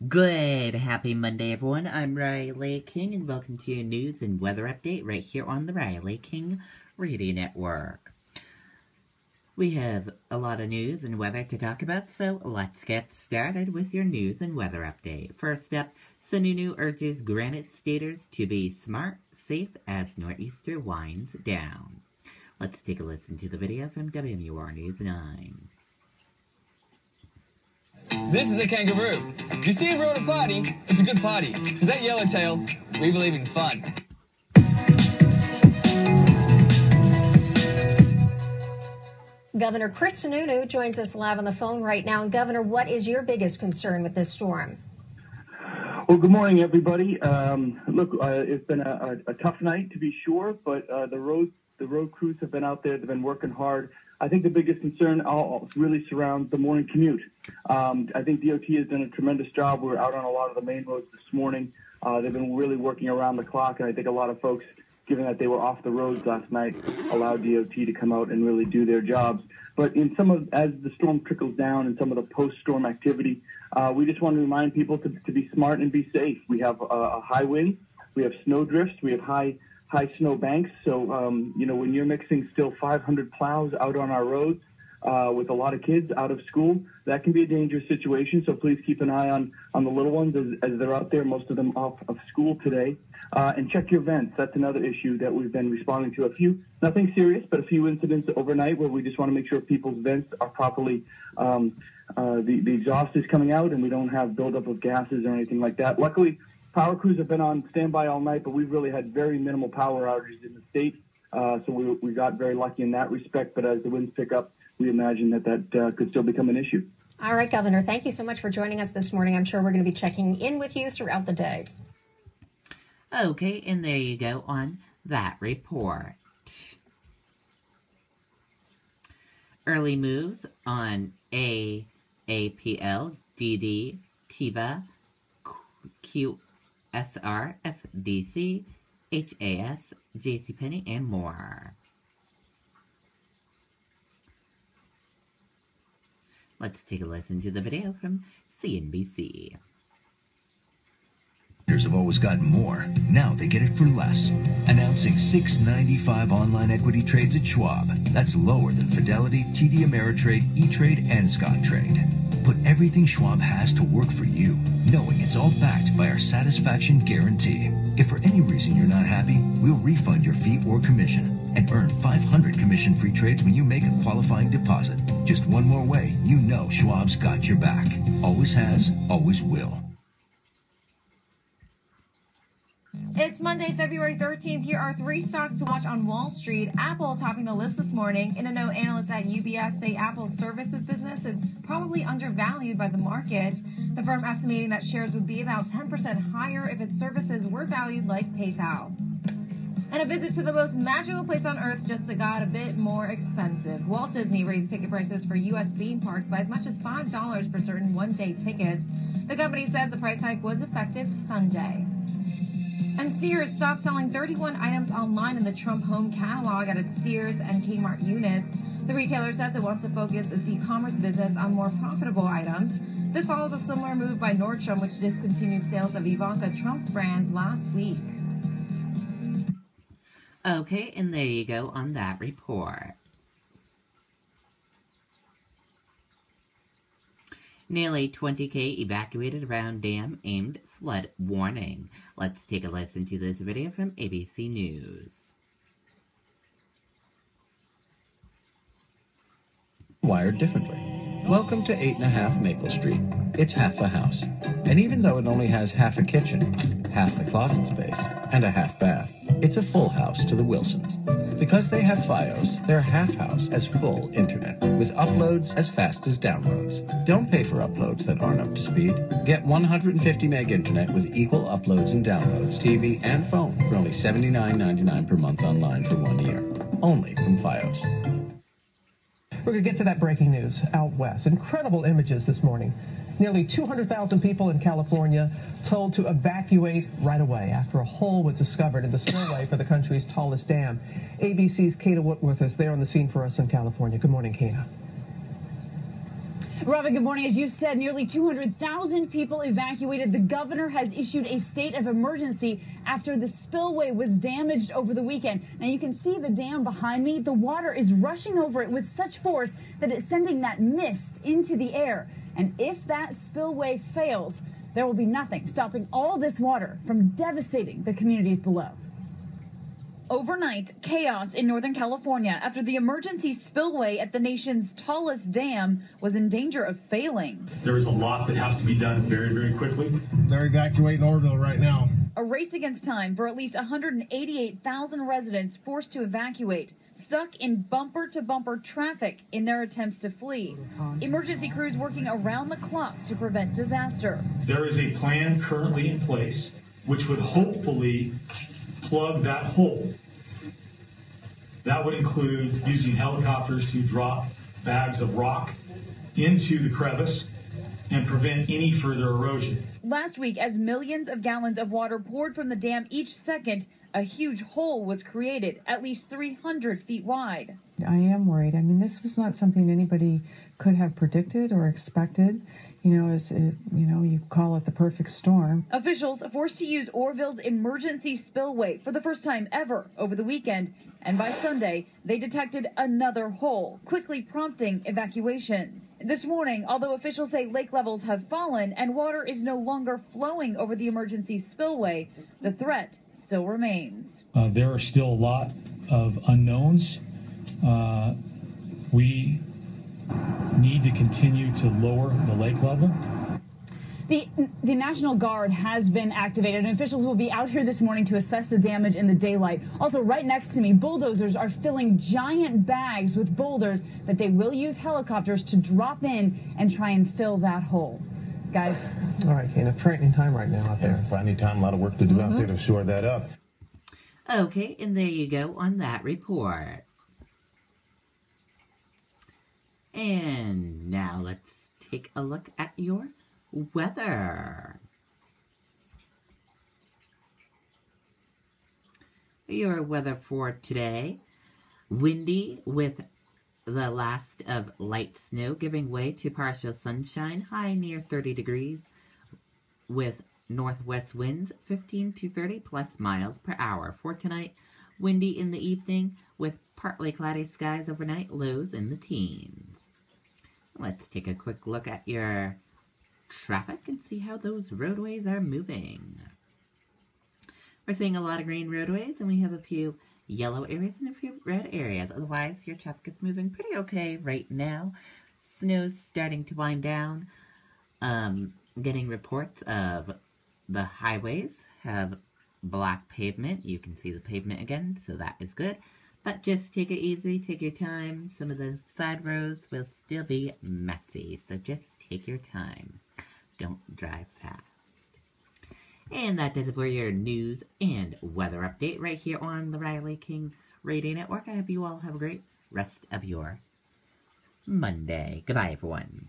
Good, happy Monday, everyone. I'm Riley King, and welcome to your news and weather update right here on the Riley King Radio Network. We have a lot of news and weather to talk about, so let's get started with your news and weather update. First up, Sununu urges Granite Staters to be smart, safe as nor'easter winds down. Let's take a listen to the video from WMUR News 9. This is a kangaroo. If you see a road a potty, it's a good potty. Because that yellowtail, we believe in fun. Governor Chris Sununu joins us live on the phone right now. And Governor, what is your biggest concern with this storm? Well, good morning, everybody. It's been a tough night to be sure, but the road crews have been out there. They've been working hard. I think the biggest concern really surrounds the morning commute. I think DOT has done a tremendous job. We're out on a lot of the main roads this morning. They've been really working around the clock, and I think a lot of folks, given that they were off the roads last night, allowed DOT to come out and really do their jobs. But as the storm trickles down and some of the post-storm activity, we just want to remind people to be smart and be safe. We have a high wind, we have snow drifts, we have high snow banks. So, when you're mixing still 500 plows out on our roads with a lot of kids out of school, that can be a dangerous situation. So please keep an eye on the little ones as they're out there, most of them off of school today. And check your vents. That's another issue that we've been responding to. Nothing serious, but a few incidents overnight where we just want to make sure people's vents are properly, the exhaust is coming out and we don't have buildup of gases or anything like that. Luckily, power crews have been on standby all night, but we've really had very minimal power outages in the state. So we got very lucky in that respect. But as the winds pick up, we imagine that could still become an issue. All right, Governor, thank you so much for joining us this morning. I'm sure we're going to be checking in with you throughout the day. Okay, and there you go on that report. Early moves on AAPL, DD, TIVA, QSR, FDC, HAS, JCPenney, and more. Let's take a listen to the video from CNBC. Have always gotten more. Now they get it for less. Announcing $6.95 online equity trades at Schwab. That's lower than Fidelity, TD Ameritrade, E-Trade, and Scottrade. Put everything Schwab has to work for you, knowing it's all backed by our satisfaction guarantee. If for any reason you're not happy, we'll refund your fee or commission and earn 500 commission-free trades when you make a qualifying deposit. Just one more way, you know Schwab's got your back. Always has, always will. It's Monday, February 13th. Here are three stocks to watch on Wall Street. Apple topping the list this morning. In a note, analysts at UBS say Apple's services business is probably undervalued by the market. The firm estimating that shares would be about 10% higher if its services were valued like PayPal. And a visit to the most magical place on earth just got a bit more expensive. Walt Disney raised ticket prices for U.S. theme parks by as much as $5 for certain one-day tickets. The company says the price hike was effective Sunday. And Sears stopped selling 31 items online in the Trump home catalog at its Sears and Kmart units. The retailer says it wants to focus its e-commerce business on more profitable items. This follows a similar move by Nordstrom, which discontinued sales of Ivanka Trump's brands last week. Okay, and there you go on that report. Nearly 20K evacuated around dam aimed flood warning. Let's take a listen to this video from ABC News. Wired differently. Welcome to 8.5 Maple Street. It's half a house. And even though it only has half a kitchen, half the closet space, and a half bath, it's a full house to the Wilsons. Because they have Fios, their half house has full internet, with uploads as fast as downloads. Don't pay for uploads that aren't up to speed. Get 150 meg internet with equal uploads and downloads, TV and phone for only $79.99 per month online for 1 year. Only from Fios. We're going to get to that breaking news out west. Incredible images this morning. Nearly 200,000 people in California told to evacuate right away after a hole was discovered in the spillway for the country's tallest dam. ABC's Kata Whitworth is there on the scene for us in California. Good morning, Kata. Robin, good morning. As you said, nearly 200,000 people evacuated. The governor has issued a state of emergency after the spillway was damaged over the weekend. Now, you can see the dam behind me. The water is rushing over it with such force that it's sending that mist into the air. And if that spillway fails, there will be nothing stopping all this water from devastating the communities below. Overnight, chaos in Northern California after the emergency spillway at the nation's tallest dam was in danger of failing. There is a lot that has to be done very, very quickly. They're evacuating Orville right now. A race against time for at least 188,000 residents forced to evacuate, stuck in bumper-to-bumper traffic in their attempts to flee. Emergency crews working around the clock to prevent disaster. There is a plan currently in place which would hopefully plug that hole. That would include using helicopters to drop bags of rock into the crevice and prevent any further erosion. Last week, as millions of gallons of water poured from the dam each second, a huge hole was created, at least 300 feet wide. I am worried. I mean, this was not something anybody could have predicted or expected. You call it the perfect storm. Officials forced to use Orville's emergency spillway for the first time ever over the weekend. And by Sunday, they detected another hole, quickly prompting evacuations. This morning, although officials say lake levels have fallen and water is no longer flowing over the emergency spillway, the threat still remains. There are still a lot of unknowns. We need to continue to lower the lake level. The National Guard has been activated, and officials will be out here this morning to assess the damage in the daylight. Also, right next to me, bulldozers are filling giant bags with boulders that they will use helicopters to drop in and try and fill that hole. Guys. All right, Kane, a frightening time right now out there. Frightening time, a lot of work to do out there to shore that up. Okay, and there you go on that report. And now let's take a look at your weather. Your weather for today: windy with the last of light snow giving way to partial sunshine, high near 30 degrees with northwest winds 15 to 30 plus miles per hour. For tonight, windy in the evening with partly cloudy skies overnight, lows in the teens. Let's take a quick look at your traffic and see how those roadways are moving. We're seeing a lot of green roadways, and we have a few yellow areas and a few red areas. Otherwise, your traffic is moving pretty okay right now. Snow's starting to wind down. Getting reports of the highways have black pavement. You can see the pavement again, so that is good. But just take it easy, take your time. Some of the side roads will still be messy, so just take your time. Don't drive fast. And that does it for your news and weather update right here on the Riley King Radio Network. I hope you all have a great rest of your Monday. Goodbye, everyone.